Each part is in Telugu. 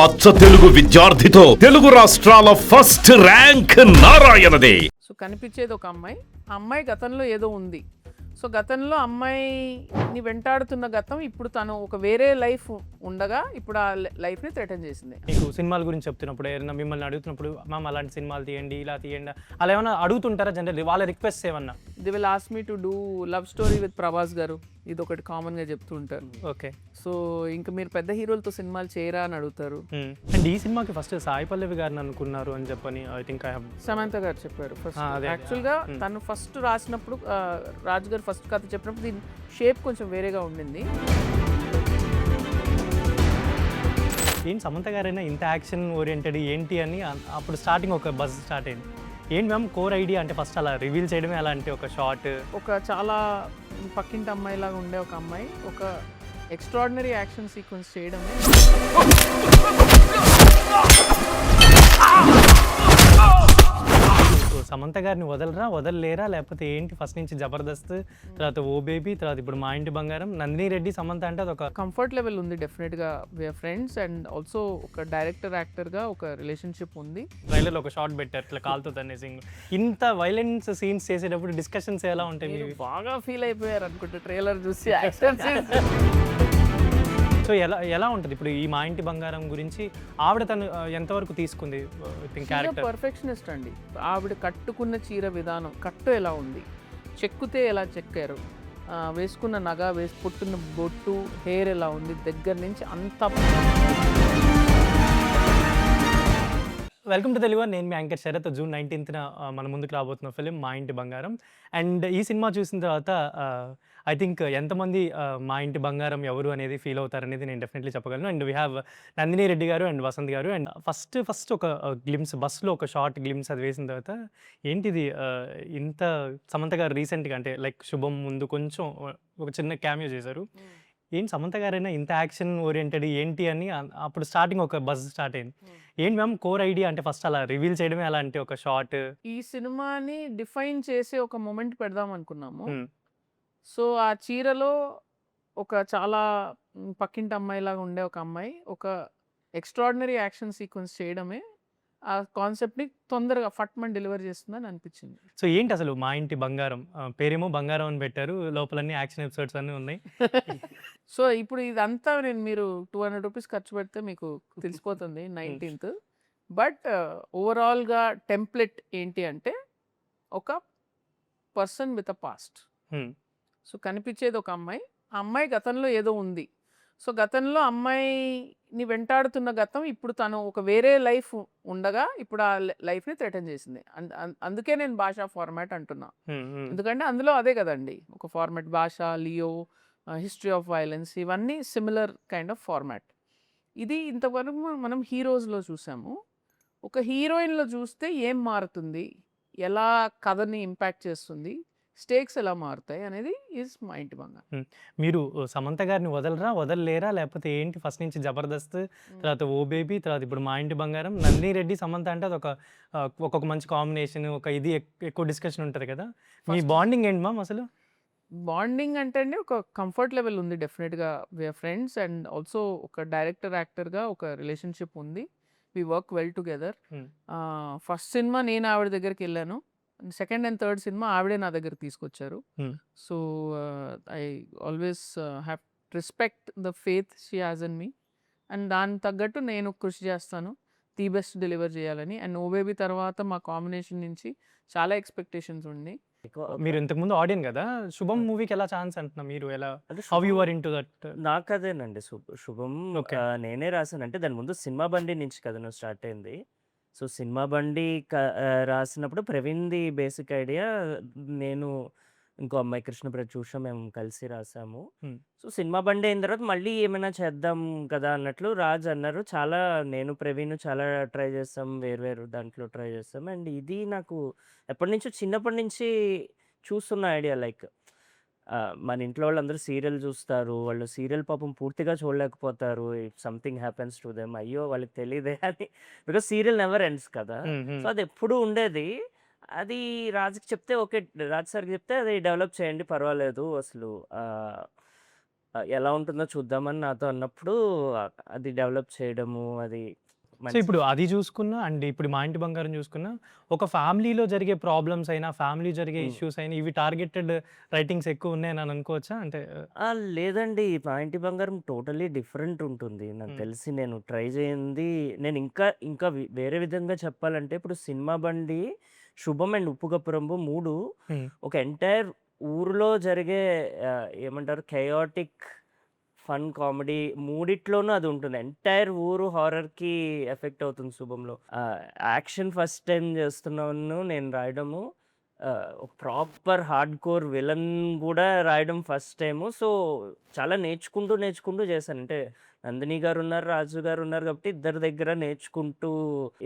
అచ్చ తెలుగు విద్యార్థితో తెలుగు రాష్ట్రాల ఫస్ట్ ర్యాంక్ నారాయణదే. సో కనిపించేది ఒక అమ్మాయి. ఆ అమ్మాయి గతంలో ఏదో ఉంది. సో గతంలో అమ్మాయిని వెంటాడుతున్న గతం ఇప్పుడు తను ఒక వేరే లైఫ్ ఉండగా ఇప్పుడు ఆ లైఫ్ని థ్రెటన్ చేసింది. మీకు సినిమాల గురించి చెప్తున్నప్పుడు ఏదైనా మిమ్మల్ని అడుగుతున్నప్పుడు మ్యామ్ అలాంటి సినిమాలు తీయండి, ఇలా తీయండి, అలా ఏమైనా అడుగుతుంటారా జనరల్లీ? వాళ్ళ రిక్వెస్ట్ ఏమన్నా? The will ask me to do love story with Prabhas garu, ఇది ఒకటి కామన్గా చెప్తూ ఉంటారు. ఓకే. సో ఇంకా మీరు పెద్ద హీరోలతో సినిమాలు చేయరా అని అడుగుతారు. అండ్ ఈ సినిమాకి ఫస్ట్ సాయి పల్లవి గారిని అనుకున్నారు అని చెప్పని ఐ థింక్ సమంత గారు చెప్పారు ఫస్ట్. అదే. యాక్చువల్గా తను ఫస్ట్ రాసినప్పుడు రాజు గారు ఫస్ట్ కథ చెప్పినప్పుడు దీని షేప్ కొంచెం వేరేగా ఉండింది. ఏంటి సమంత గారైనా ఇంత యాక్షన్ ఓరియంటెడ్ ఏంటి అని అప్పుడు స్టార్టింగ్ ఒక బజ్ స్టార్ట్ అయింది. ఏంటి మ్యామ్ కోర్ ఐడియా అంటే ఫస్ట్ అలా రివీల్ చేయడమే అలాంటి ఒక షార్ట్? ఒక చాలా పక్కింటి అమ్మాయిలాగా ఉండే ఒక అమ్మాయి ఒక ఎక్స్ట్రాడినరీ యాక్షన్ సీక్వెన్స్ చేయడమే. సమంత గారిని వదలలేరా లేకపోతే ఏంటి? ఫస్ట్ నుంచి జబర్దస్త్, తర్వాత ఓ బేబీ, తర్వాత ఇప్పుడు మా ఇంటి బంగారం, నందిని రెడ్డి, సమంత అంటే అదొక కంఫర్ట్ లెవెల్ ఉంది డెఫినెట్గా. వీఆర్ ఫ్రెండ్స్ అండ్ ఆల్సో ఒక డైరెక్టర్ యాక్టర్గా ఒక రిలేషన్షిప్ ఉంది. ట్రైలర్లో ఒక షార్ట్ పెట్టారు ఇట్లా కాల్తో తన్నేసింగ్. ఇంత వైలెన్స్ సీన్స్ చేసేటప్పుడు డిస్కషన్స్ ఎలా ఉంటాయి మీరు మీవి? బాగా ఫీల్ అయిపోయారు అనుకుంటే ట్రైలర్ చూసి యాక్షన్ సీన్స్. సో ఎలా ఉంటుంది ఇప్పుడు ఈ మా ఇంటి బంగారం గురించి? ఆవిడ తను ఎంతవరకు తీసుకుంది క్యారెక్టర్? పర్ఫెక్షనిస్ట్ అండి. ఆవిడ కట్టుకున్న చీర విధానం, కట్టు ఎలా ఉంది, చెక్కుతే ఎలా చెక్కారు, వేసుకున్న నగ, పుట్టిన బొట్టు, హెయిర్ ఎలా ఉంది, దగ్గర నుంచి అంతా. Welcome to Telugu. నేను మీ యాంకర్ శరత్. జూన్ 19న మన ముందుకు రాబోతున్న ఫిలిం మా ఇంటి బంగారం. అండ్ ఈ సినిమా చూసిన తర్వాత ఐ థింక్ ఎంతమంది మా ఇంటి బంగారం ఎవరు అనేది ఫీల్ అవుతారనేది నేను డెఫినెట్లీ చెప్పగలను. And we have Nandini Reddy గారు అండ్ వసంత్ గారు. అండ్ ఫస్ట్ ఒక గ్లిమ్స్, బస్సులో ఒక షార్ట్ గ్లిమ్స్ అది వేసిన తర్వాత ఏంటిది ఇంత సమంత గారు రీసెంట్గా అంటే లైక్ శుభం ముందు కొంచెం ఒక చిన్న క్యామియో చేశారు. ఏంటి సమంత గారైనా ఇంత యాక్షన్ ఓరియంటెడ్ ఏంటి అని అప్పుడు స్టార్టింగ్ ఒక బజ్ స్టార్ట్ అయింది. ఏంటి మ్యామ్ కోర్ ఐడియా అంటే ఫస్ట్ అలా రివీల్ చేయడమే అలాంటి ఒక షార్ట్? ఈ సినిమాని డిఫైన్ చేసే ఒక మూమెంట్ పెడదాం అనుకున్నాము. సో ఆ చీరలో ఒక చాలా పక్కింటి అమ్మాయిలాగా ఉండే ఒక అమ్మాయి ఒక ఎక్స్ట్రాడినరీ యాక్షన్ సీక్వెన్స్ చేయడమే ఆ కాన్సెప్ట్ని తొందరగా ఫట్మన్ డెలివర్ చేస్తుందని అనిపించింది. సో ఏంటి అసలు మా ఇంటి బంగారం? పేరేమో బంగారం అని పెట్టారు, లోపలన్నీ యాక్షన్ ఎపిసోడ్స్ అన్నీ ఉన్నాయి. సో ఇప్పుడు ఇదంతా మీరు 200 రూపీస్ ఖర్చు పెడితే మీకు తెలిసిపోతుంది 19th. బట్ ఓవరాల్గా టెంప్లెట్ ఏంటి అంటే ఒక person with a past. So కనిపించేది ఒక అమ్మాయి. ఆ అమ్మాయి గతంలో ఏదో ఉంది. సో గతంలో అమ్మాయిని వెంటాడుతున్న గతం ఇప్పుడు తను ఒక వేరే లైఫ్ ఉండగా ఇప్పుడు ఆ లైఫ్ని థ్రెటన్ చేసింది. అందుకే నేను భాషా ఫార్మాట్ అంటున్నా. ఎందుకంటే అందులో అదే కదండి ఒక ఫార్మాట్. భాష, లియో, హిస్టరీ ఆఫ్ వైలెన్స్, ఇవన్నీ సిమిలర్ కైండ్ ఆఫ్ ఫార్మాట్. ఇది ఇంతవరకు మనం హీరోస్లో చూసాము. ఒక హీరోయిన్లో చూస్తే ఏం మారుతుంది, ఎలా కథని ఇంపాక్ట్ చేస్తుంది, స్టేక్స్ ఎలా మారుతాయి అనేది ఈజ్ మా ఇంటి బంగారం. మీరు సమంత గారిని వదలలేరా లేకపోతే ఏంటి? ఫస్ట్ నుంచి జబర్దస్త్, తర్వాత ఓ బేబీ, తర్వాత ఇప్పుడు మా ఇంటి బంగారం, నందిని రెడ్డి, సమంత అంటే అదొక ఒక్కొక్క మంచి కాంబినేషన్, ఒక ఇది ఎక్కువ డిస్కషన్ ఉంటుంది కదా. మీ బాండింగ్ ఏంటి మ్యామ్ అసలు? బాండింగ్ అంటే అండి ఒక కంఫర్ట్ లెవెల్ ఉంది డెఫినెట్గా. వీఆర్ ఫ్రెండ్స్ అండ్ ఆల్సో ఒక డైరెక్టర్ యాక్టర్గా ఒక రిలేషన్షిప్ ఉంది. We work well together. First cinema నేను ఆవిడ దగ్గరికి వెళ్ళాను. సెకండ్ అండ్ థర్డ్ సినిమా ఆవిడే నా దగ్గర తీసుకొచ్చారు. So I always have respect the faith she has in me. And దానికి తగ్గట్టు నేను కృషి చేస్తాను ది బెస్ట్ డెలివర్ చేయాలని. అండ్ ఓ బేబీ తర్వాత మా కాంబినేషన్ నుంచి చాలా ఎక్స్పెక్టేషన్స్ ఉంది. మీరు ఇంతకుముందు ఆడియన్ కదా, శుభం మూవీకి ఎలా ఛాన్స్ అంటున్నా మీరు? ఎలా how you are into that? నాకు అదేనండి శుభం. నేనే రాశాను. అంటే దాని ముందు సినిమా బండి నుంచి కదా నువ్వు స్టార్ట్ అయింది. సో సినిమా బండి రాసినప్పుడు ప్రవీణ్ది బేసిక్ ఐడియా, నేను ఇంకో అమ్మాయి కృష్ణప్రచూష మేము కలిసి రాసాము. సో సినిమా బండి అయిన తర్వాత మళ్ళీ ఏమైనా చేద్దాం కదా అన్నట్లు రాజ్ అన్నారు. చాలా నేను ప్రవీణ్ చాలా ట్రై చేస్తాం, వేరు దాంట్లో ట్రై చేస్తాం. అండ్ ఇది నాకు ఎప్పటి నుంచో చిన్నప్పటి నుంచి చూస్తున్న ఐడియా. లైక్ మన ఇంట్లో వాళ్ళందరూ సీరియల్ చూస్తారు. వాళ్ళు సీరియల్ పాపం పూర్తిగా చూడలేకపోతారు. If something happens to them, అయ్యో వాళ్ళకి తెలియదే అని. బికాస్ సీరియల్ నెవర్ ఎండ్స్ కదా. సో అది ఎప్పుడు ఉండేది. అది రాజుకి చెప్తే ఓకే, రాజ్ సార్కి చెప్తే అది డెవలప్ చేయండి పర్వాలేదు అసలు ఎలా ఉంటుందో చూద్దామని నాతో అన్నప్పుడు అది డెవలప్ చేయడము అది సో మంచి ఇప్పుడు అది చూసుకున్నా అండ్ ఇప్పుడు మా ఇంటి బంగారం చూసుకున్నా ఒక ఫ్యామిలీలో జరిగే ప్రాబ్లమ్స్ అయినా ఫ్యామిలీ జరిగే హ్మ్. ఇష్యూస్ అయినా ఇవి టార్గెటెడ్ రైటింగ్స్ ఎక్కువ ఉన్నాయని అని అనుకోవచ్చా అంటే లేదండి. మా ఇంటి బంగారం టోటల్లీ డిఫరెంట్ ఉంటుంది. నాకు తెలిసి నేను ట్రై చేయంది నేను ఇంకా వేరే విధంగా చెప్పాలంటే ఇప్పుడు 'సినిమా బండి', 'శుభం' అండ్ 'ఉప్పు కప్పు రంబు' 3 ఒక ఎంటైర్ ఊరిలో జరిగే ఏమంటారు కెయోటిక్ ఫన్ కామెడీ మూడిట్లోనూ అది ఉంటుంది. ఎంటైర్ ఊరు హారర్‌కి ఎఫెక్ట్ అవుతుంది 'శుభంలో'. యాక్షన్ ఫస్ట్ టైమ్ చేస్తున్నాను నేను రాయడము. ప్రాపర్ హార్డ్‌కోర్ విలన్ గూడా రాయడం ఫస్ట్ టైము. సో, చాలా నేర్చుకుంటూ చేశాను. అంటే నందిని గారున్నారు, రాజు గారున్నారు కాబట్టి ఇద్దరి దగ్గర నేర్చుకుంటూ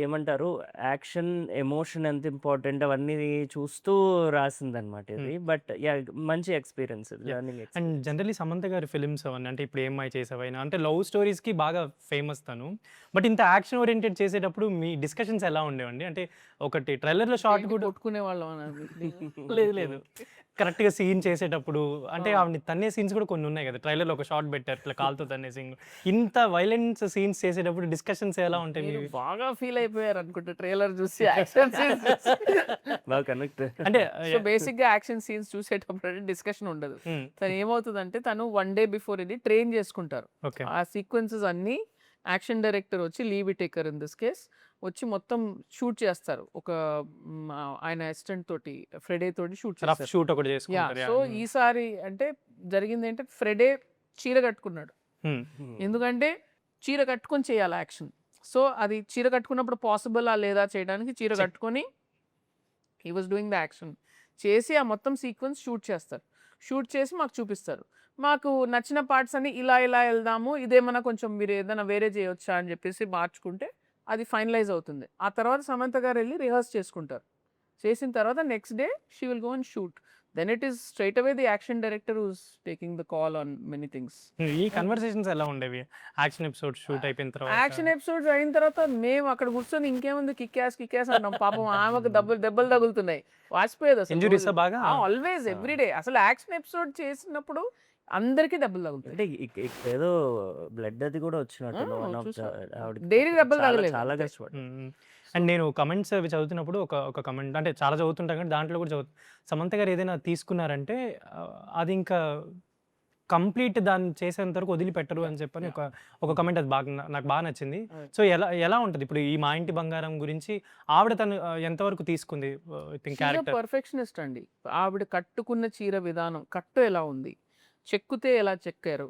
ఏమంటారు యాక్షన్, ఎమోషన్ ఎంత ఇంపార్టెంట్ అవన్నీ చూస్తూ రాసిందనమాట ఇది. But yeah! మంచి ఎక్స్‌పీరియన్స్ ఇది. Learning and experience. Generally Samantha గారి ఫిల్మ్స్ అవన్నీ అంటే ఇప్పుడు 'ఏమ్మాయి చేసావైనా' అంటే లవ్ స్టోరీస్‌కి బాగా ఫేమస్ తను. బట్ ఇంత యాక్షన్ ఓరియెంటెడ్ చేసేటప్పుడు మీ డిస్కషన్స్ ఎలా ఉండేవండి? అంటే ఒకటి ట్రైలర్‌లో షాట్ ఏంటి కూడా కొట్టుకునే వాళ్ళం లేదు. కరెక్ట్‌గా సీన్ చేసేటప్పుడు అంటే ఆవిడని తన్నే సీన్స్ కూడా కొన్ని ఉన్నాయి కదా! ట్రైలర్‌లో ఒక షాట్ పెట్టారు. ఇట్లా కాలుతో తన్నే సీన్. ఇంత వైలెన్స్ సీన్స్ చేసేటప్పుడు డిస్కషన్స్ ఎలా ఉంటాయి మీరు మీవి? బాగా ఫీల్ అయిపోయారు అనుకుంటా ట్రైలర్ చూసి యాక్షన్ సీన్స్ చూసి. బాగా కనెక్ట్. అంటే సో బేసిక్ గా యాక్షన్ సీన్స్ చూసేటప్పుడు డిస్కషన్ ఉండదు. తను ఏమవుతుందంటే తను 1 డే బిఫోర్ ఇది ట్రైన్ చేసుకుంటారు. ఓకే. ఆ సీక్వెన్సెస్ అన్ని యాక్షన్ డైరెక్టర్ వచ్చి leave taker in this case వచ్చి మొత్తం షూట్ చేస్తారు. ఒక ఆయన అసిస్టెంట్ తోటి ఫ్రెడే తోటి షూట్ రఫ్ చేస్తారు. షూట్ ఒకటి యా చేసుకుంటారు. సో ఈసారి అంటే జరిగింది ఏంటంటే ఫ్రెడే చీర కట్టుకున్నాడు. ఎందుకంటే చీర కట్టుకొని చేయాలి యాక్షన్. సో అది చీర కట్టుకున్నప్పుడు పాసిబుల్ లేదా చేయడానికి చీర కట్టుకొని he was doing the action చేసి ఆ మొత్తం సీక్వెన్స్ షూట్ చేస్తారు. షూట్ చేసి మాకు చూపిస్తారు. మాకు నచ్చిన పార్ట్స్ అన్ని ఇలా వెళ్దాము, ఇదేమన్నా కొంచెం మీరు ఏదైనా వేరే చేయొచ్చా అని చెప్పేసి మార్చుకుంటే అది ఫైనలైజ్ అవుతుంది. ఆ తర్వాత సమంత గారు వెళ్ళి రిహర్స్ చేసుకుంటారు. చేసిన తర్వాత next day she will go and shoot. Then it is straight away the action director who's taking the call on many things. ఈ కన్వర్సేషన్స్ ఎలా ఉండేవి? యాక్షన్ ఎపిసోడ్ షూట్ అయిపోయిన తర్వాత. యాక్షన్ ఎపిసోడ్స్ అయిన తర్వాత మేము అక్కడ కూర్చొని ఇంకేముంది కిక్యాస్ అంటాం. పాపం ఆమెకు దెబ్బలు తగులుతున్నాయి. వాచిపోయేది అసలు. ఇంజురీస్ బాగా? ఆల్వేస్ ఎవ్రీడే అసలు యాక్షన్ ఎపిసోడ్ చేసినప్పుడు అందరికీ దెబ్బలు తగులుతాయి. అంటే ఏదో బ్లడ్ అది కూడా వచ్చినట్టు డైలీ దెబ్బలు తగలేదు. చాలా కష్టపడి. అండ్ నేను కమెంట్స్ అవి చదువుతున్నప్పుడు ఒక కమెంట్ అంటే చాలా చదువుతుంటాను కానీ దాంట్లో కూడా సమంత గారు ఏదైనా తీసుకున్నారంటే అది ఇంకా కంప్లీట్ దాన్ని చేసేంత వరకు వదిలిపెట్టరు అని చెప్పని ఒక కమెంట్ అది బాగా నాకు బాగా నచ్చింది. సో ఎలా ఉంటుంది ఇప్పుడు ఈ మా ఇంటి బంగారం గురించి ఆవిడ తను ఎంతవరకు తీసుకుంది క్యారెక్టర్? పర్ఫెక్షనిస్ట్ అండి. ఆవిడ కట్టుకున్న చీర విధానం, కట్టు ఎలా ఉంది, చెక్కుతే ఎలా చెక్కారు,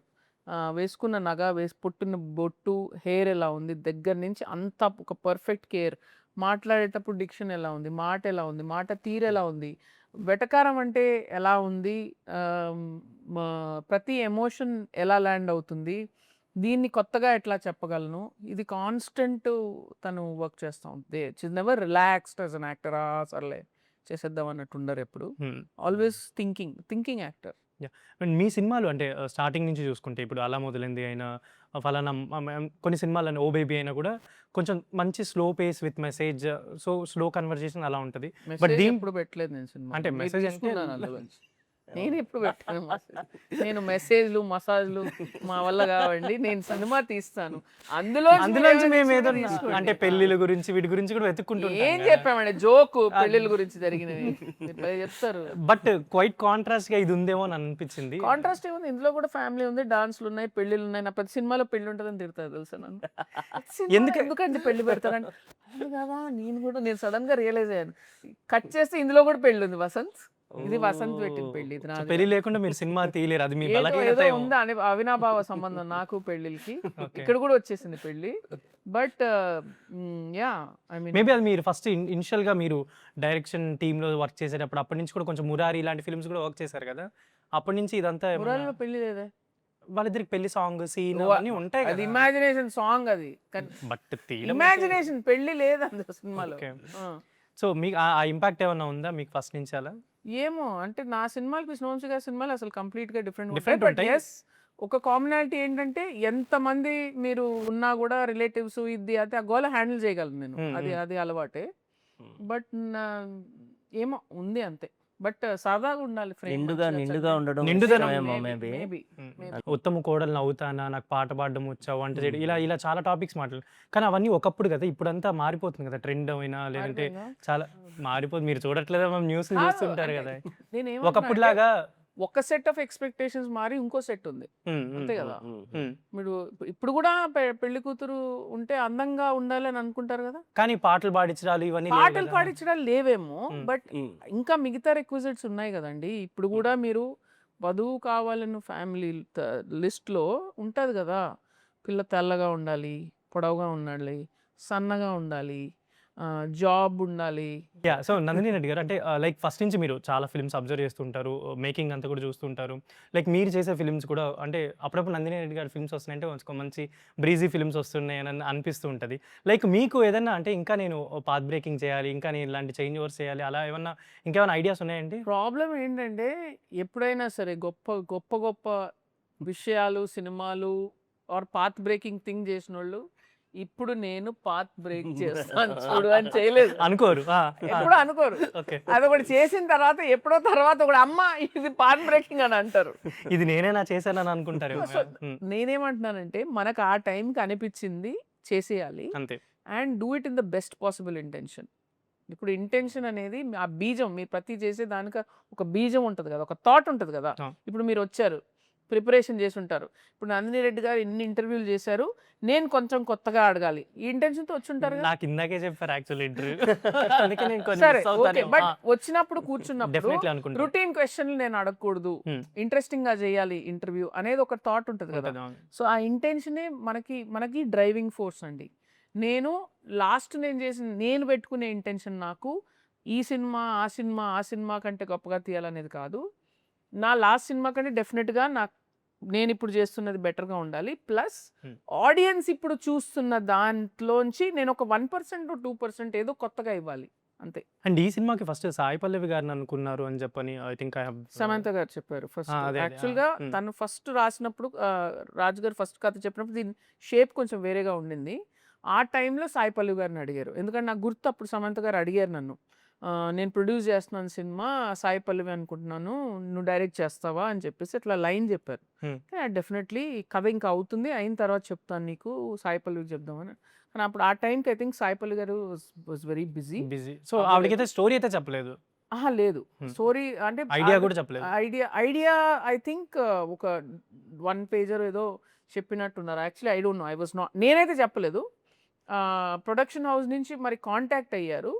వేసుకున్న నగ పుట్టిన బొట్టు, హెయిర్ ఎలా ఉంది, దగ్గర నుంచి అంతా ఒక పర్ఫెక్ట్ కేర్. మాట్లాడేటప్పుడు డిక్షన్ ఎలా ఉంది, మాట ఎలా ఉంది, మాట తీరు ఎలా ఉంది, వెటకారం అంటే ఎలా ఉంది, ప్రతి ఎమోషన్ ఎలా ల్యాండ్ అవుతుంది, దీన్ని కొత్తగా ఎట్లా చెప్పగలను, ఇది కాన్స్టెంట్ తను వర్క్ చేస్తూ ఉంటుంది. It's never relaxed as an actor. సర్లే చేసేద్దాం అన్నట్టు ఉండరు ఎప్పుడు. Always thinking actor. అండ్ మీ సినిమాలు అంటే స్టార్టింగ్ నుంచి చూసుకుంటే ఇప్పుడు అలా మొదలైంది అయినా ఫలానా కొన్ని సినిమాలు ఓ బేబీ అయినా కూడా కొంచెం మంచి slow pace with message, so slow conversation అలా ఉంటుంది. బట్ మెసేజ్ ఎప్పుడు పెట్టలేదు నేను సినిమా. అంటే మెసేజ్ అంటే నేను ఎప్పుడు పెట్టాను నేను మెసేజ్లు మసాజ్లు మా వల్ల కావండి. నేను సినిమా తీస్తాను, అందులో మేము ఏదో అంటే పెళ్లిళ్ళ గురించి వీటి గురించి కూడా వెతుక్కుంటున్నాం. ఏం చెప్పామండి, జోక్ పెళ్లిళ్ళ గురించి జరిగినవి చెప్తారు. బట్ క్వైట్ కాంట్రాస్ట్ గా ఇది ఉందేమో అని అనిపించింది. కాంట్రాస్ట్ ఏముంది, ఇందులో కూడా ఫ్యామిలీ ఉంది, డాన్స్లు ఉన్నాయి, పెళ్లిళ్ళు ఉన్నాయి. నా ప్రతి సినిమాలో పెళ్లి ఉంటుందని తిడతారు తెలుసా నన్ను. ఎందుకంటే పెళ్లి పెడతారని కదా నేను సడన్ గా రియలైజ్ అయ్యాను. కట్ చేస్తే ఇందులో కూడా పెళ్లి ఉంది. వసంత్, ఇది వసంత్ పెట్టిన పెళ్లి. పెళ్లి లేకుండా మీరు సినిమా తీయలేరు, అది మీ ఏదో బలహీనత ఏమో. ఉందా అని అవినాభావ సంబంధం నాకు పెళ్లికి. ఇక్కడ కూడా వచ్చేసింది పెళ్లి. But yeah I mean maybe అది మీరు ఫస్ట్ ఇనిషియల్ గా మీరు డైరెక్షన్ టీమ్ లో వర్క్ చేసేటప్పుడు అప్పటి నుంచి కూడా కొంచెం మురారి ఇలాంటి ఫిల్మ్స్ కూడా వర్క్ చేశారు కదా, అప్పటి నుంచి ఇదంతా మురారిలో పెళ్లి లేదే. వాళ్ళిద్దరికి పెళ్లి సాంగ్ సీన్ అన్ని ఉంటాయి అది కదా. ఇమాజినేషన్ సాంగ్ అది. బట్ ఇమాజినేషన్ పెళ్లి లేదు అందులో సినిమాలో. సో మీకు ఆ ఇంపాక్ట్ ఏమన్నా ఉందా మీకు ఫస్ట్ నుంచి అలా? ఏమో అంటే నా సినిమాలకి స్నోన్స్ గారి సినిమాలు అసలు కంప్లీట్ గా Different డిఫరెంట్ ఉంటాయి. ఉంటాయి. ఒక కామనాలిటీ ఏంటంటే ఎంతమంది మీరు ఉన్నా కూడా రిలేటివ్స్ ఇది అయితే ఆ గోల హ్యాండిల్ చేయగలను నేను. అది అలవాటే. బట్ ఏమో ఉంది అంతే. బట్ సరదాగా ఉండాలి నిండుగా ఉండడం నిండుదనం. ఇష్టమేమో మేబీ. మేబీ ఉత్తమ కోడలు అవుతానా, నాకు పాట పాడడం వచ్చా, వంట చేయడం, ఇలా ఇలా చాలా టాపిక్స్ మాట్లాడు. కానీ అవన్నీ ఒకప్పుడు కదా, ఇప్పుడంతా మారిపోతుంది కదా, ట్రెండ్ అయినా లేదంటే చాలా మారిపోతుంది. మీరు చూడట్లేదా మ్యామ్, న్యూస్ చూస్తుంటారు కదా, ఒకప్పుడు లాగా ఒక సెట్ ఆఫ్ ఎక్స్పెక్టేషన్స్ మారి ఇంకో సెట్ ఉంది అంతే కదా. మీరు ఇప్పుడు కూడా పెళ్లి కూతురు ఉంటే అందంగా ఉండాలని అనుకుంటారు కదా, కానీ పాటలు పాడించడాలు ఇవన్నీ లేవు పాటలు కదా. పాడించడాలు లేవేమో, బట్ ఇంకా మిగతా రిక్విజిట్స్ ఉన్నాయి కదండి. ఇప్పుడు కూడా మీరు వధువు కావాలన్న ఫ్యామిలీ లిస్ట్ లో ఉంటది కదా, పిల్ల తెల్లగా ఉండాలి, పొడవుగా ఉండాలి, సన్నగా ఉండాలి, జాబ్ ఉండాలి. యా, సో నందిని రెడ్డి గారు అంటే లైక్ ఫస్ట్ నుంచి మీరు చాలా ఫిల్మ్స్ అబ్జర్వ్ చేస్తుంటారు, మేకింగ్ అంతా కూడా చూస్తుంటారు. లైక్ మీరు చేసే ఫిల్మ్స్ కూడా అంటే అప్పుడప్పుడు నందిని రెడ్డి గారి ఫిల్మ్స్ వస్తున్నాయంటే కొంచెం మంచి బ్రీజీ ఫిల్మ్స్ వస్తున్నాయి అని అనిపిస్తూ ఉంటుంది. లైక్ మీకు ఏదన్నా అంటే ఇంకా నేను పాత్ బ్రేకింగ్ చేయాలి, ఇంకా నేను ఇలాంటి చేంజ్ ఓవర్స్ చేయాలి, అలా ఏమన్నా ఇంకేమైనా ఐడియాస్ ఉన్నాయండి? ప్రాబ్లం ఏంటంటే ఎప్పుడైనా సరే గొప్ప గొప్ప గొప్ప విషయాలు, సినిమాలు ఆర్ పాత్ బ్రేకింగ్ థింగ్ చేసిన వాళ్ళు ఇప్పుడు నేను పాత్ బ్రేక్ చేస్తాను చూడు అని చేయలేదు, అనుకోరు. ఎప్పుడు అనుకోరు. ఓకే, అది ఒకటి చేసిన తర్వాత ఎప్పుడో తర్వాత ఒకటి అమ్మ ఇది పాత్ బ్రేకింగ్ అని అంటారు. ఇది నేనేనా చేశానని అనుకుంటారు. నేనేమంటున్నానంటే మనకు ఆ టైంకి అనిపించింది చేసేయాలి, అంతే. And do it in the best possible intention. ఇప్పుడు ఇంటెన్షన్ అనేది ఆ బీజం, మీరు ప్రతి చేసే దానికి ఒక బీజం ఉంటుంది కదా, ఒక థాట్ ఉంటుంది కదా. ఇప్పుడు మీరు వచ్చారు, ప్రిపరేషన్ చేసి ఉంటారు. ఇప్పుడు నందిని రెడ్డి గారు ఎన్ని ఇంటర్వ్యూలు చేశారు, నేను కొంచెం కొత్తగా అడగాలి ఈ ఇంటెన్షన్తో వచ్చి ఉంటారు కదా. నాకు ఇందాకే చెప్పారు యాక్చువల్ ఇంటర్వ్యూ, అందుకే నేను కొంచెం సరే miss అవుతాను. ఓకే, బట్ వచ్చినప్పుడు కూర్చున్నప్పుడు డెఫినెట్లీ అనుకుంటా. రొటీన్ క్వశ్చన్లు నేను అడగకూడదు, ఇంట్రెస్టింగ్ గా చేయాలి ఇంటర్వ్యూ అనేది ఒక థాట్ ఉంటుంది కదా. సో ఆ ఇంటెన్షనే మనకి డ్రైవింగ్ ఫోర్స్ అండి. నేను నేను పెట్టుకునే ఇంటెన్షన్ నాకు ఈ సినిమా ఆ సినిమా కంటే గొప్పగా తీయాలనేది కాదు. నా లాస్ట్ సినిమా కంటే డెఫినెట్గా నేను ఇప్పుడు చేస్తున్నది బెటర్గా ఉండాలి. ప్లస్ ఆడియన్స్ ఇప్పుడు చూస్తున్న దాంట్లోంచి నేను ఒక 1% 2% ఏదో కొత్తగా ఇవ్వాలి అంతే. అండ్ ఈ సినిమాకి ఫస్ట్ సాయి పల్లవి గారిని అనుకున్నారు అని చెప్పని ఐ థింక్ సమంత గారు చెప్పారు ఫస్ట్. యాక్చువల్గా తను ఫస్ట్ రాసినప్పుడు రాజు గారు ఫస్ట్ కథ చెప్పినప్పుడు దీని షేప్ కొంచెం వేరేగా ఉండింది. ఆ టైంలో సాయి పల్లవి గారిని అడిగారు, ఎందుకంటే నాకు గుర్తు అప్పుడు సమంత గారు అడిగారు నన్ను, నేను ప్రొడ్యూస్ చేస్తున్నాను సినిమా, సాయి పల్లవి అనుకుంటున్నాను, నువ్వు డైరెక్ట్ చేస్తావా అని చెప్పేసి అట్లా లైన్ చెప్పారు. డెఫినెట్లీ కథ ఇంకా అవుతుంది, అయిన తర్వాత చెప్తాను నీకు, సాయి పల్లవికి చెప్దామని. కానీ అప్పుడు ఆ టైంకి ఐ థింక్ సాయి పల్లవి గారు వాజ్ వెరీ బిజీ. సో ఆవిడకైతే స్టోరీ అయితే చెప్పలేదు. లేదు స్టోరీ అంటే ఐడియా కూడా చెప్పలేదు. ఐడియా ఐ థింక్ ఒక 1 పేజర్ ఏదో చెప్పినట్టున్నారు. Actually I don't know, I was not, నేనైతే చెప్పలేదు. ప్రొడక్షన్ హౌస్ నుంచి మరి కాంటాక్ట్ అయ్యారు,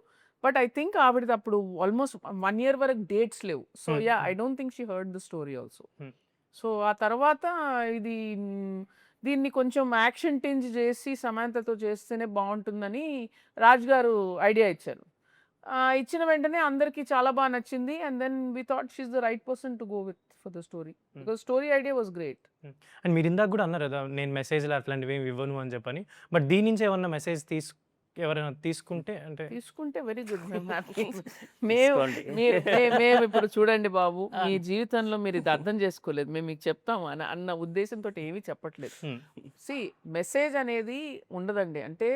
బట్ ఐ థింక్ ఆవిడది అప్పుడు ఆల్మోస్ట్ 1 year వరకు డేట్స్ లేవు. So yeah, I don't think she heard the story also. So ఆ తర్వాత దీన్ని కొంచెం యాక్షన్ టింజ్ చేసి సమంతతో చేస్తేనే బాగుంటుందని రాజ్ గారు ఐడియా ఇచ్చారు. ఇచ్చిన వెంటనే అందరికీ చాలా బాగా నచ్చింది. And then we thought she's the right person to go with for the story, because story idea was great. And మీరు ఇందాక కూడా అన్నారు కదా, నేను మెసేజ్లు అట్లాంటివి ఏమి ఇవ్వను అని చెప్పని, బట్ దీని నుంచి ఏమన్నా మెసేజ్ ఎవరైనా తీసుకుంటే వెరీ గుడ్. మేము ఇప్పుడు చూడండి బాబు, మీ జీవితంలో మీరు ఇది అర్థం చేసుకోలేదు, మేము మీకు చెప్తాము అన్న ఉద్దేశంతో ఏమీ చెప్పట్లేదు. మెసేజ్ అనేది ఉండదండి, అంటే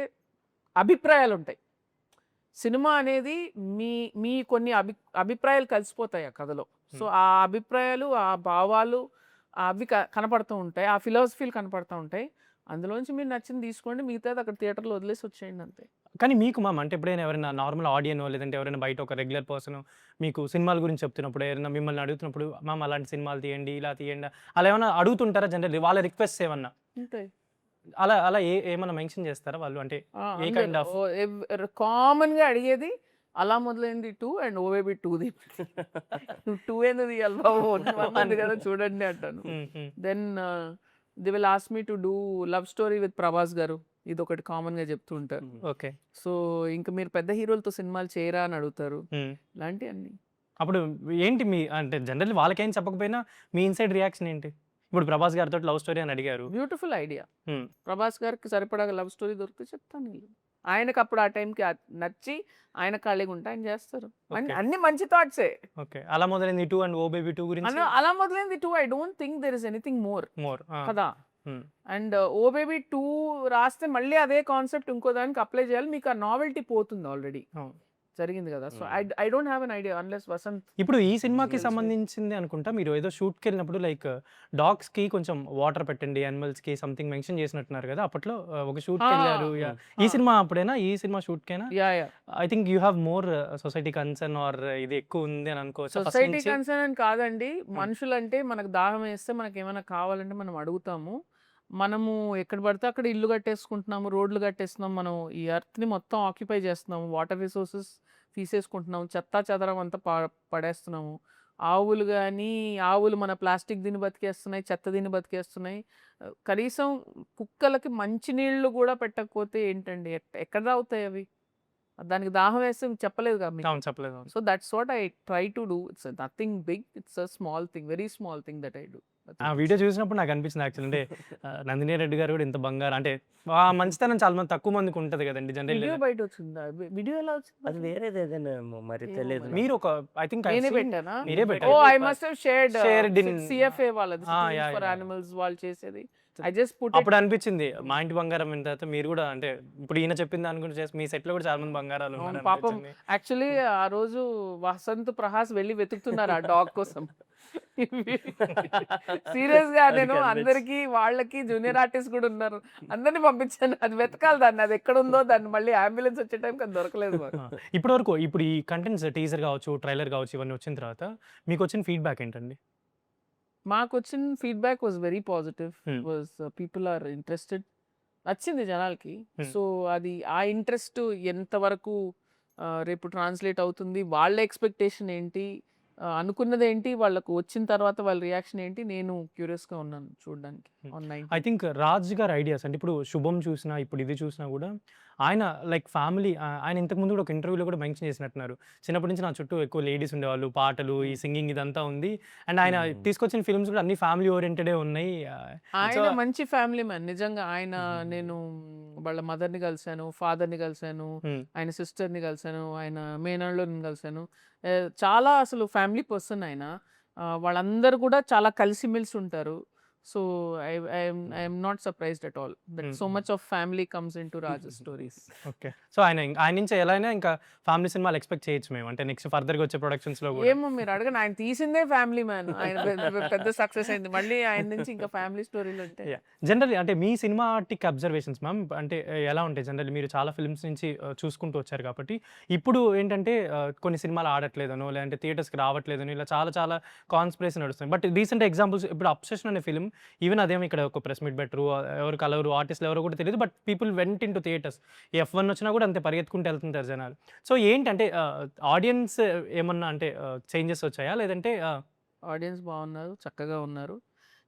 అభిప్రాయాలు ఉంటాయి. సినిమా అనేది మీ కొన్ని అభిప్రాయాలు కలిసిపోతాయి ఆ కథలో. సో ఆ అభిప్రాయాలు, ఆ భావాలు అవి కనపడుతూ ఉంటాయి, ఆ ఫిలాసఫీలు కనపడుతూ ఉంటాయి. అందులోంచి మీరు నచ్చింది తీసుకోండి, మిగతాది అక్కడ థియేటర్లో వదిలేసి వచ్చేయండి అంతే. కానీ మీకు మ్యామ్ అంటే ఎప్పుడైనా ఎవరైనా నార్మల్ ఆడియనో లేదంటే ఎవరైనా బయట ఒక రెగ్యులర్ పర్సన్ మీకు సినిమాల గురించి చెప్తున్నప్పుడు, ఎవరైనా మిమ్మల్ని అడుగుతున్నప్పుడు మ్యామ్ అలాంటి సినిమాలు తీయండి, ఇలా తీయండి, అలా ఏమైనా అడుగుతుంటారా జనరల్లీ? వాళ్ళ రిక్వెస్ట్ ఏమన్నా అంతే, అలా ఏమన్నా మెన్షన్ చేస్తారా వాళ్ళు? అంటే ఏ కైండ్ ఆఫ్ కామన్ గా అడిగేది అలా మొదలైంది 2 అండ్ ఓవేబీ 2ది 2 ఎందుకు తీయాలి బాబు కదా చూడండి అంటాను. Then they will ask me to do love story with Prabhas garu, ఇది ఒకటి కామన్ గా చెప్తూ ఉంటారు. ఓకే, సో ఇంకా మీరు పెద్ద హీరోలతో సినిమాలు చేయరా అని అడుగుతారు, ఇలాంటివన్నీ. అప్పుడు ఏంటి మీ అంటే జనరల్లీ వాళ్ళకేం చెప్పకపోయినా మీ ఇన్సైడ్ రియాక్షన్ ఏంటి? ఇప్పుడు ప్రభాస్ గారితో లవ్ స్టోరీ అని అడిగారు, బ్యూటిఫుల్ ఐడియా, ప్రభాస్ గారికి సరిపడా లవ్ స్టోరీ దొరికితే చెప్తాను. ఆయనకు అప్పుడు ఆ టైంకి నచ్చి ఆయన ఖాళీగా ఉంటే ఆయన చేస్తారు. అన్ని మంచి థాట్సే. ఓకే, అలా మొదలైంది 2 అండ్ ఓ బేబీ 2 గురించి. అలా మొదలైంది 2. I don't think there is anything more కదా. అండ్ ఓ బేబీ 2 రాస్తే మళ్ళీ అదే కాన్సెప్ట్ ఇంకో దానికి అప్లై చేయాలి, మీకు ఆ నావెల్టీ పోతుంది ఆల్రెడీ. జరిగింది కదా. So I don't have an idea unless Vasanth. ఇప్పుడు ఈ సినిమాకి Yes, right. సంబంధించింది అనుకుంటా మీరు ఏదో షూట్‌కి వెళ్ళినప్పుడు లైక్ డాగ్స్‌కి కొంచెం వాటర్ పెట్టండి, యానిమల్స్‌కి సంథింగ్ మెన్షన్ చేసినట్టున్నారు కదా! అప్పట్లో ఒక షూట్‌కి వెళ్ళారు. యాహ్! ఈ సినిమా అప్పుడేనా? ఈ సినిమా షూట్‌కేనా? Yeah I think you have more society concern or ఇది ఎక్కువ ఉంది అని అనుకోవచ్చా ఫస్ట్ సొసైటీ నుంచి? కన్సర్న్ అని కాదండి. మనుషులంటే మనకు దాహం వేస్తే మనకేమైనా కావాలంటే మనం అడుగుతాము. మనము ఎక్కడ పడితే అక్కడ ఇల్లు కట్టేసుకుంటున్నాము, రోడ్లు కట్టేస్తున్నాం. మనం ఈ ఎర్త్‌ని మొత్తం ఆక్యుపై చేస్తున్నాము. వాటర్ రిసోర్సెస్ తీసేసుకుంటున్నాము. చెత్తా చెదరం అంతా పడేస్తున్నాము. ఆవులు మన ప్లాస్టిక్ దీన్ని బతికేస్తున్నాయి, చెత్త దీన్ని బతికేస్తున్నాయి. కనీసం కుక్కలకి మంచినీళ్ళు కూడా పెట్టకపోతే ఏంటండి? ఎక్కడ తాగుతాయి అవి? దానికి దాహం వేస్తే చెప్పలేదుగా మీకు. అవును. చెప్పలేదు. అవును. So that's what I try to do. It's nothing big. It's a small thing, very small thing that I do. ఆ వీడియో చూసినప్పుడు నాకు అనిపించింది యాక్చువల్లీ అంటే నందిని రెడ్డి గారు కూడా ఇంత బంగారం అంటే ఆ మంచితనం చాలా మంది తక్కువ మందికి ఉంటది కదండి వీడియో జనరల్. బయట వచ్చిందా? వీడియో ఎలా అది వచ్చింది? వేరేది ఏదైనా మరి ఏమో తెలియదు మరి. నాకు. మీరు ఒక ఐ థింక్ నేనే పెట్టానా? మీరే ఓ పెట్టారు. I must have shared in CFA వాళ్ళది, yeah, ఫర్ yeah. యానిమల్స్ వాళ్ళు చేసేది. ఐ జస్ట్ పుట్ అప్పుడు అనిపించింది మా ఇంటి బంగారం అయిన తర్వాత మీరు కూడా అంటే ఇప్పుడు ఈయన చెప్పిన దాని గురించి చేసి మీ సెట్ లో కూడా చాలా మంది బంగారాలు అవును ఉన్నారు పాపం. అనిపించింది. యాక్చువల్లీ ఆ రోజు వసంత్ ప్రహాస్ వెళ్ళి వెతుకుతున్నారు ఆ డాగ్ కోసం. సీరియస్ గా అది నేను కనిపించి అందరికి వాళ్ళకి జూనియర్ ఆర్టిస్ట్ కూడా ఉన్నారు, అందరిని పంపించాను. అది వెతకాలి దాన్ని, అది ఎక్కడ ఉందో దాన్ని మళ్ళీ అంబులెన్స్ వచ్చే టైంకి అది దొరకలేదు మాకు. ఇప్పటి వరకు ఇప్పుడు ఈ కంటెంట్స్ టీజర్ కావచ్చు, ట్రైలర్ కావచ్చు, ఇవన్నీ వచ్చిన తర్వాత మీకు వచ్చిన ఫీడ్బ్యాక్ ఏంటండి? మాకు వచ్చిన feedback was very positive. Hmm. Was people are interested. నచ్చింది జనాలకి. Hmm. సో అది ఆ ఇంట్రెస్ట్ ఎంతవరకు రేపు ట్రాన్స్లేట్ అవుతుంది, వాళ్ళ ఎక్స్పెక్టేషన్ ఏంటి, అనుకున్నది ఏంటి, వాళ్ళకు వచ్చిన తర్వాత వాళ్ళ రియాక్షన్ ఏంటి, నేను క్యూరియస్గా ఉన్నాను చూడడానికి ఆన్ ఐ 19. థింక్ రాజ్ గారి ఐడియాస్ అంటే ఇప్పుడు శుభం చూసినా ఇప్పుడు ఇది చూసినా కూడా ఆయన లైక్ ఫ్యామిలీ ఆయన ఇంతకుముందు కూడా ఒక ఇంటర్వ్యూలో కూడా మెన్షన్ చేసినట్టున్నారు. చిన్నప్పటి నుంచి నా చుట్టూ ఎక్కువ లేడీస్ ఉండేవాళ్ళు, పాటలు, ఈ సింగింగ్ ఇదంతా ఉంది. అండ్ ఆయన తీసుకొచ్చిన ఫిల్మ్స్ కూడా అన్ని ఫ్యామిలీ ఓరియంటెడే ఉన్నాయి. ఆయన మంచి ఫ్యామిలీ మ్యాన్ నిజంగా. ఆయన నేను వాళ్ళ మదర్ని కలిశాను, ఫాదర్ని కలిశాను, ఆయన సిస్టర్ని కలిశాను, ఆయన మేనల్లోని కలిశాను. చాలా అసలు ఫ్యామిలీ పర్సన్ ఆయన. వాళ్ళందరూ కూడా చాలా కలిసిమెలిసి ఉంటారు. So I'm not surprised at all that so much of family comes in to Raj stories. Okay. So ఆయన నుంచి ఎలా అయినా ఇంకా ఫ్యామిలీ సినిమాలు ఎక్స్పెక్ట్ చేయొచ్చు మేము అంటే నెక్స్ట్ ఫర్దర్గా వచ్చే ప్రొడక్షన్స్లో కూడా. ఏమో మీరు అడగండి, ఆయన తీసిందే ఫ్యామిలీ మ్యాన్. ఆయన పెద్ద సక్సెస్ అయింది, మళ్ళీ ఆయన నుంచి ఇంకా ఫ్యామిలీ స్టోరీలు ఉంటాయి. జనరల్లీ అంటే మీ సినిమాటిక్ అబ్జర్వేషన్స్ మ్యామ్ అంటే ఎలా ఉంటాయి జనరల్లీ? మీరు చాలా ఫిల్మ్స్ నుంచి చూసుకుంటూ వచ్చారు కాబట్టి ఇప్పుడు ఏంటంటే కొన్ని సినిమాలు ఆడట్లేదనో లేదంటే థియేటర్స్కి రావట్లేదనో ఇలా చాలా చాలా కాన్స్పిరసీ నడుస్తుంది. బట్ రీసెంట్ ఎగ్జాంపుల్స్ ఇప్పుడు అబ్సెషన్ అనే ఫిల్మ్ ఈవెన్ అదేమో ఇక్కడ ఒక ప్రెస్ మీట్ బెటరు, ఎవరు కలవరు, ఆర్టిస్టులు ఎవరో కూడా తెలియదు, but people went in to theatres. F1 వచ్చినా కూడా అంతే పరిగెత్తుకుంటూ వెళ్తుంటారు జనాలు. సో ఏంటంటే ఆడియన్స్ ఏమన్నా అంటే చేంజెస్ వచ్చాయా లేదంటే ఆడియన్స్ బాగున్నారు, చక్కగా ఉన్నారు.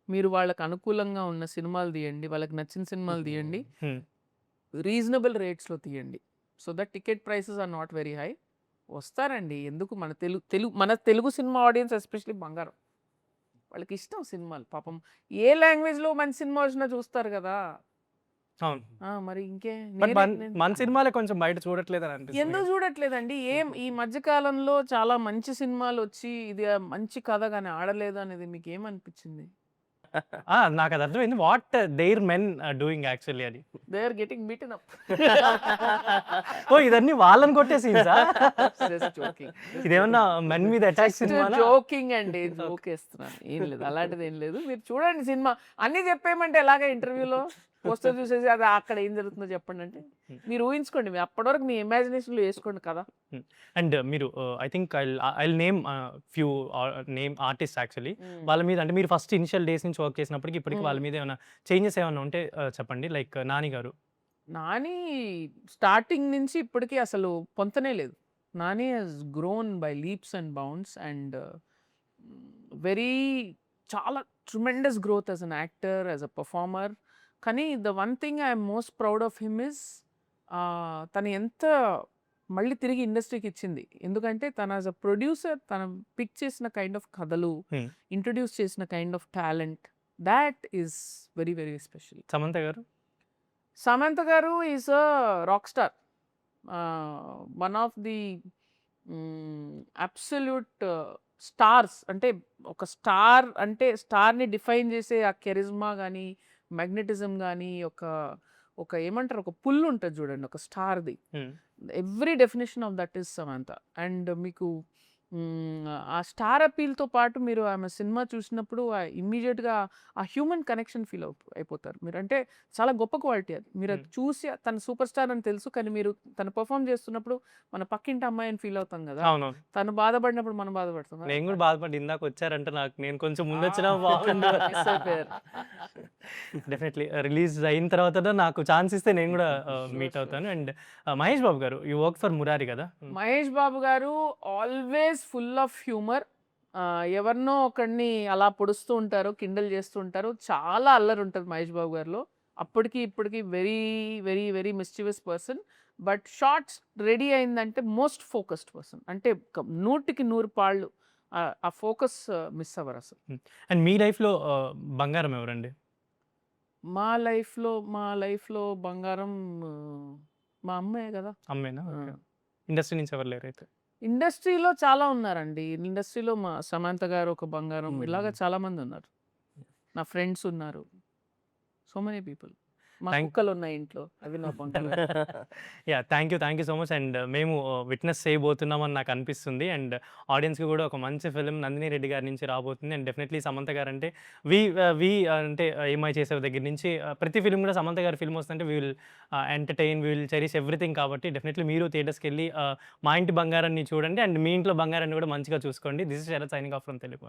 మీరు వాళ్ళకి అనుకూలంగా ఉన్న సినిమాలు తీయండి, వాళ్ళకి నచ్చిన సినిమాలు తీయండి, రీజనబుల్ రేట్స్లో తీయండి. So that ticket prices are not very high. వస్తారండి. ఎందుకు మన తెలుగు సినిమా ఆడియన్స్ ఎస్పెషలీ బంగారం. వాళ్ళకి ఇష్టం సినిమాలు. పాపం ఏ లాంగ్వేజ్లో మంచి సినిమా వచ్చినా చూస్తారు కదా. అవును. మరి ఇంకే బట్ మన సినిమాలే కొంచెం బయట చూడట్లేదని అనిపిస్తుంది. ఎందుకు చూడట్లేదండి? ఈ మధ్య కాలంలో చాలా మంచి సినిమాలు వచ్చి ఇది మంచి కథ కానీ ఆడలేదు అనేది మీకు ఏమనిపించింది? నాకు అది అర్థమైంది. What their men doing actually అని. They are getting beaten up. Oh ఇదన్నీ వాళ్ళని కొట్టే సీన్సా? Just joking. ఇదేమన్నా మెన్ మీద అటాక్ సినిమా? జోకింగ్ అండి, జోక్ వేస్తున్నాను. ఏం లేదు, అలాంటిది ఏం లేదు. మీరు చూడండి సినిమా. అన్ని చెప్పేయమంటే ఎలాగ ఇంటర్వ్యూలో పోస్టర్ చూసేసి అది అక్కడ ఏం జరుగుతుందో చెప్పండి అంటే మీరు ఊహించుకోండి. మీరు అప్పటివరకు మీ ఇమాజినేషన్లో వేసుకోండి కదా. అండ్ మీరు I think I name few name artist actually వాళ్ళ మీద అంటే మీరు ఫస్ట్ ఇనిషియల్ డేస్ నుంచి వర్క్ చేసినప్పటికి ఇప్పటికి వాళ్ళ మీద ఏమైనా చేంజెస్ ఏమైనా ఉంటే చెప్పండి. లైక్ నాని గారు. నాని స్టార్టింగ్ నుంచి ఇప్పటికీ అసలు పొంతనే లేదు. Nani he's grown by leaps and bounds and very చాలా tremendous growth as an actor, as a performer. కానీ the one thing I'm most proud of him is తను ఎంత మళ్ళీ తిరిగి ఇండస్ట్రీకి ఇచ్చింది. ఎందుకంటే తను యాజ్ అ ప్రొడ్యూసర్ తను పిక్ చేసిన కైండ్ ఆఫ్ కథలు, ఇంట్రడ్యూస్ చేసిన kind of talent, that is very very special. Samantha గారు is a rock star. One of the absolute stars. అంటే ఒక స్టార్ అంటే స్టార్ని డిఫైన్ చేసే ఆ కెరిజ్మా కానీ మ్యాగ్నెటిజం కానీ ఒక ఒక ఏమంటారు, ఒక పుల్ ఉంటుంది చూడండి, ఒక స్టార్ది. Every definition of that is Samantha. And మీకు ఆ స్టార్ అపీల్తో పాటు మీరు ఆమె సినిమా చూసినప్పుడు ఇమ్మీడియట్గా ఆ హ్యూమన్ కనెక్షన్ ఫీల్ అయిపోతారు మీరు. అంటే చాలా గొప్ప క్వాలిటీ అది. మీరు అది చూసి తన సూపర్ స్టార్ అని తెలుసు, కానీ మీరు తను పర్ఫామ్ చేస్తున్నప్పుడు మన పక్కింటి అమ్మాయి అని ఫీల్ అవుతాం కదా, అవునవును. తను బాధపడినప్పుడు మనం బాధపడతాం. నేను కూడా బాధపడి ఇందాక వచ్చారంటే నాకు నేను కొంచెం ముందు వచ్చినా బాగుండు. మిస్ అయిపోయారు. డెఫినెట్లీ రిలీజ్ అయిన తర్వాత నాకు ఛాన్స్ ఇస్తే నేను కూడా మీట్ అవుతాను. అండ్ మహేష్ బాబు గారు, యూ వర్క్ ఫర్ మురారి కదా. మహేష్ బాబు గారు ఆల్వేస్ ఫుల్ ఆఫ్ హ్యూమర్. ఎవరినో ఒకడిని అలా పొడుస్తూ ఉంటారు, కిండల్ చేస్తూ ఉంటారు. చాలా అల్లరి ఉంటుంది మహేష్ బాబు గారిలో. అప్పటికి ఇప్పటికి very very very mischievous person. But shorts ready అయిందంటే మోస్ట్ ఫోకస్డ్ పర్సన్. అంటే 100కి 100 పాళ్ళు ఆ ఫోకస్ మిస్ అవ్వరు అసలు. అండ్ మీ లైఫ్లో బంగారం ఎవరండి? మా లైఫ్లో బంగారం మా అమ్మాయే కదా. అమ్మేనా? ఆ. ఇండస్ట్రీ నుంచి ఎవరు లేరు అయితే. ఇండస్ట్రీలో చాలా ఉన్నారండి. ఇండస్ట్రీలో మా సమంత గారు ఒక బంగారం, ఇలాగా మ్మ్. చాలా మంది ఉన్నారు. నా ఫ్రెండ్స్ ఉన్నారు. So many people. మా Thank- కుక్కలు ఉన్నాయి ఇంట్లో, అవి నా బంగారం. Yeah, thank you so much. And మేము విట్నెస్ చేయబోతున్నామని నాకు అనిపిస్తుంది. అండ్ ఆడియన్స్కి కూడా ఒక మంచి ఫిలిం నందిని రెడ్డి గారి నుంచి రాబోతుంది. అండ్ డెఫినెట్లీ సమంత గారు అంటే వి అంటే ఏమై చేసే దగ్గర నుంచి ప్రతి ఫిలిం కూడా సమంత గారి ఫిల్మ్ వస్తుంటే we will entertain, we will cherish everything. కాబట్టి డెఫినెట్లీ మీరు థియేటర్స్కి వెళ్ళి మా ఇంటి బంగారాన్ని చూడండి. అండ్ మీ ఇంట్లో బంగారాన్ని కూడా మంచిగా చూసుకోండి. This is Sharath signing off from Telugu.